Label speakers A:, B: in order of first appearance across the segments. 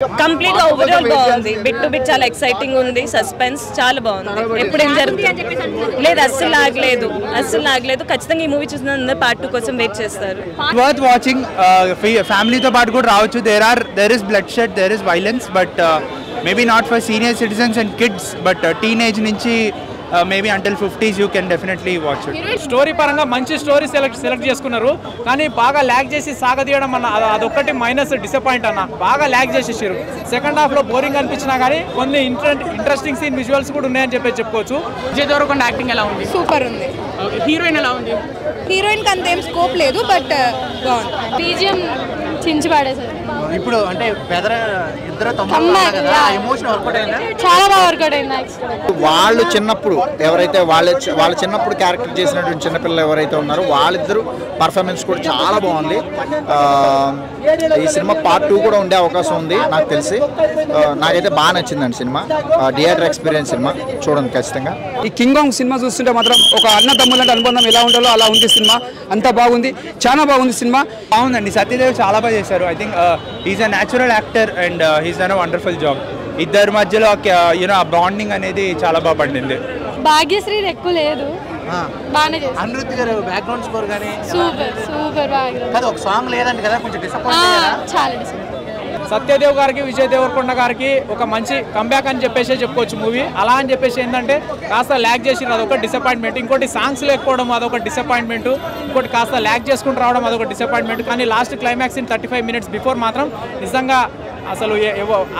A: Complete గా overall బాగుంది. Bit to bit చాలా ఎక్సైటింగ్ ఉంది. సస్పెన్స్ చాలా బాగుంది. ఎప్పుడు ఏం జరుగుతుంది లేదు, అస్సలు లాగలేదు. ఖచ్చితంగా ఈ మూవీ చూసిన పార్ట్ 2 కోసం వెయిట్ చేస్తారు.
B: Worth watching. ఫ్యామిలీతో పాటు కూడా రావచ్చు. There is bloodshed, there is violence, but maybe not for senior citizens and kids, but teenage నుంచి maybe until 50s you can definitely watch it.
C: Story పరంగా మంచి స్టోరీ సెలెక్ట్ చేసుకున్నారు, కానీ బాగా ల్యాగ్ చేసి సాగదీయడం అన్న అదొక్కటి మైనస్ డిసప్పాయింట్ అన్న. బాగా ల్యాగ్ చేసేసారు. సెకండ్ హాఫ్ లో బోరింగ్ అనిపించినా కానీ కొన్ని ఇంట్రెస్టింగ్ సీన్ విజువల్స్ కూడా ఉన్నాయని చెప్పుకోవచ్చు.
D: విజయ్ దేవరకొండ యాక్టింగ్ ఎలా ఉంది?
E: సూపర్ ఉంది.
D: హీరోయిన్ ఎలా ఉంది?
E: హీరోయిన్ కి అంతేం స్కోప్ లేదు, బట్ బాగుంది.
F: బీజిఎం చించి పడేసారు.
G: ఇప్పుడు అంటే ఇద్దరు
F: చాలా బాగా వర్కౌట్ అయింది.
G: వాళ్ళు చిన్నప్పుడు ఎవరైతే వాళ్ళ చిన్నప్పుడు క్యారెక్టర్ చేసినటువంటి చిన్నపిల్లలు ఎవరైతే ఉన్నారో వాళ్ళిద్దరు పర్ఫార్మెన్స్ కూడా చాలా బాగుంది. ఈ సినిమా పార్ట్ 2 కూడా ఉండే అవకాశం ఉంది నాకు తెలిసి. నాకైతే బాగా నచ్చిందండి సినిమా. థియేటర్ ఎక్స్పీరియన్స్ సినిమా చూడండి ఖచ్చితంగా.
H: ఈ కింగ్ కాంగ్ సినిమా చూస్తుంటే మాత్రం ఒక అన్నదమ్ములంటే అనుబంధం ఎలా ఉండాలో అలా ఉంది సినిమా. అంతా బాగుంది, చాలా బాగుంది సినిమా.
B: బాగుందండి. సత్యదేవ్ చాలా బాగా చేశారు. I think he's a natural actor and he's done a wonderful job. ఇద్దరి మధ్యలో ఆ బాండింగ్ అనేది చాలా బాగా పండింది.
F: భాగ్యశ్రీ ఎక్కువ లేదు, బాగానే చేశారు.
G: అనిరుద్ధ్ గారు బ్యాక్గ్రౌండ్ స్కోర్ కానీ
F: సూపర్ బాగా.
G: ఒక సాంగ్ లేదండి కదా, కొంచెం డిసప్పాయింట్.
F: చాలా డిసప్పాయింట్.
C: సత్యదేవ్ గారికి విజయ్ దేవరకొండ గారికి ఒక మంచి కంబ్యాక్ అని చెప్పేసి చెప్పుకోవచ్చు మూవీ. అలా అని చెప్పేసి ఏంటంటే కాస్త ల్యాగ్ చేసిన అదొక డిసప్పాయింట్మెంట్, ఇంకోటి సాంగ్స్ లేకపోవడం అదొక డిసప్పాయింట్మెంట్, ఇంకోటి కాస్త ల్యాగ్ చేసుకుంటూ రావడం అదొక డిసప్పాయింట్మెంట్. కానీ last climax in 35 minutes before మాత్రం నిజంగా అసలు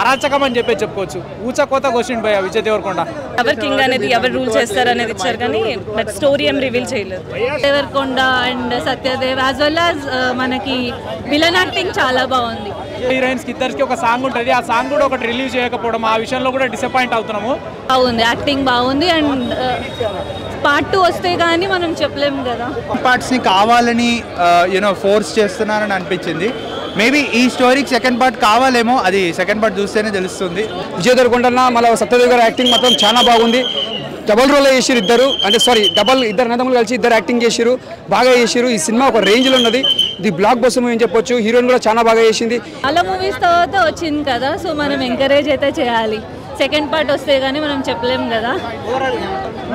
C: అరాచకం అని చెప్పుకోవచ్చు. ఊచకోత క్వశ్చన్ భయ విజయ్ దేవరకొండ.
A: ఎవరు కింగ్ అనేది ఎవరు రూల్ చేస్తారు అనేది ఇచ్చారు, కానీ బట్ స్టోరీ ఏం రివీల్ చేయలేదు.
F: Devarakonda and Satyadev as well as మనకి విలన్ యాక్టింగ్ చాలా బాగుంది.
C: హీరోయిన్స్ కి ఇద్దరికి ఒక సాంగ్ ఉంటుంది, ఆ సాంగ్ కూడా ఒకటి రిలీజ్ చేయకపోవడం, ఆ విషయంలో కూడా డిసప్పాయింట్ అవుతున్నాము.
F: బాగుంది, యాక్టింగ్ బాగుంది. అండ్ పార్ట్ 2 వస్తే కానీ మనం చెప్పలేము కదా.
B: పార్ట్స్ ని కావాలని ఫోర్స్ చేస్తున్నారని అనిపించింది. మేబీ ఈ స్టోరీకి సెకండ్ పార్ట్ కావాలేమో, అది సెకండ్ పార్ట్ చూస్తేనే తెలుస్తుంది.
H: విజయ్ దేవరకొండ మళ్ళీ సత్యదేవ్ గారు యాక్టింగ్ మాత్రం చాలా బాగుంది. డబల్ రోల్ చేసిరు ఇద్దరు, అంటే ఇద్దరు అన్నదమ్ములు కలిసి ఇద్దరు యాక్టింగ్ చేసిరు, బాగా చేసిరు. ఈ సినిమా ఒక రేంజ్లో ఉన్నది. ఇది బ్లాక్ బస్టర్ మూవీ అని చెప్పొచ్చు. హీరోయిన్ కూడా చాలా బాగా చేసింది.
F: చాలా మూవీస్ తర్వాత వచ్చింది కదా, సో మనం ఎంకరేజ్ అయితే చేయాలి. సెకండ్ పార్ట్ వస్తే కానీ మనం చెప్పలేము కదా.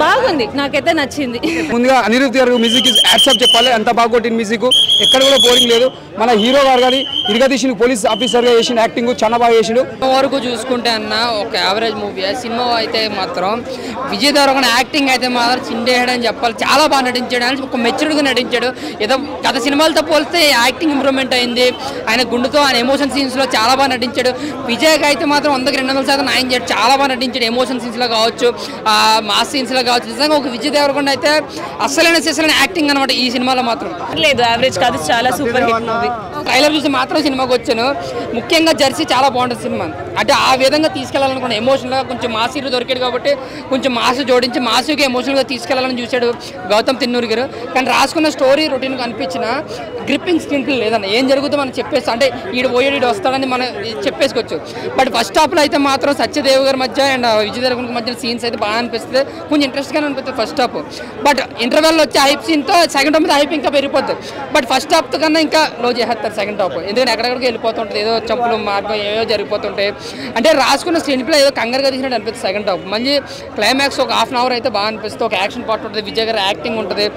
F: బాగుంది, నాకైతే నచ్చింది.
H: ముందుగా అనిరుద్ధ్ గారు మ్యూజిక్ యాడ్సాప్ చెప్పాలి. అంత బాగా కొట్టిన మ్యూజిక్, ఎక్కడ కూడా బోరింగ్ లేదు. మన హీరో గారు కానీ ఇరగదీసిన పోలీస్ ఆఫీసర్గా చేసిన యాక్టింగ్ చాలా బాగా చేసిండు.
I: వరకు చూసుకుంటే అన్న ఒక యావరేజ్ మూవీ. సినిమా అయితే మాత్రం విజయ్ దేవరకొండ యాక్టింగ్ అయితే మాత్రం చిండేయడని చెప్పాలి. చాలా బాగా నటించాడు, అని ఒక మెచ్యూర్డ్గా నటించాడు. ఏదో గత సినిమాలతో పోలిస్తే యాక్టింగ్ ఇంప్రూవ్మెంట్ అయింది. ఆయన గుండెతో ఆయన ఎమోషన్ సీన్స్లో చాలా బాగా నటించాడు. విజయ్కి అయితే మాత్రం 100కి 200% న్యాయం చేయడు. చాలా బాగా నటించాడు. ఎమోషన్ సీన్స్లో కావచ్చు, మాస్ సీన్స్లో కావచ్చు. నిజంగా ఒక విజయ్ దేవరకొండ అయితే అస్సలైన యాక్టింగ్ అనమాట ఈ సినిమాలో మాత్రం.
A: లేదు, యావరేజ్ కాదు, చాలా సూపర్ హిట్ మూవీ.
I: ట్రైలర్ చూసి మాత్రం సినిమాకి వచ్చాను. ముఖ్యంగా జెర్సీ చాలా బాగుంటుంది సినిమా. అంటే ఆ విధంగా తీసుకెళ్లాలనుకున్న ఎమోషనల్గా కొంచెం మాస్ హీరో దొరికాడు కాబట్టి కొంచెం మాస్ జోడించి మాస్గా ఎమోషనల్గా తీసుకెళ్లాలని చూశాడు గౌతమ్ తిన్నూరి గారు. కానీ రాసుకున్న స్టోరీ రొటీన్గా అనిపించిన గ్రిప్పింగ్ స్క్రీన్ ప్లే లేదన్న. ఏం జరుగుతుందో మనం చెప్పేసి, అంటే ఈడు పోయాడు ఈడు వస్తాడని మనం చెప్పేసుకోవచ్చు. బట్ ఫస్ట్ హాఫ్లో అయితే మాత్రం సత్యదేవ్ గారి మధ్య అండ్ విజయ్ దేవరకొండ మధ్య సీన్స్ అయితే బాగా అనిపిస్తుంది. కొంచెం ఇంట్రెస్ట్గానే అనిపిస్తుంది ఫస్ట్ హాఫ్. బట్ ఇంటర్వెల్ వచ్చే హైప్ సీన్తో సెకండ్ హాఫ్ మీద హైప్ ఇంకా పెరిగిపోతుంది. బట్ ఫస్ట్ హాఫ్ కన్నా ఇంకా లో చేస్తారు సెకండ్ హాఫ్. ఎందుకంటే ఎక్కడెక్కడికి వెళ్ళిపోతుంటుంది, ఏదో చంపులు మార్గం ఏవో జరిగిపోతుంటాయి. అంటే రాసుకున్న స్క్రీన్ ప్లే ఏదో కంగారుగా తీసినట్టు అనిపిస్తుంది సెకండ్ హాఫ్. మంచి క్లైమాక్స్ ఒక 1/2 hour అయితే బాగా అనిపిస్తుంది. ఒక యాక్షన్ పార్ట్ ఉంటుంది, విజయ్ గారి యాక్టింగ్ ఉంటుంది.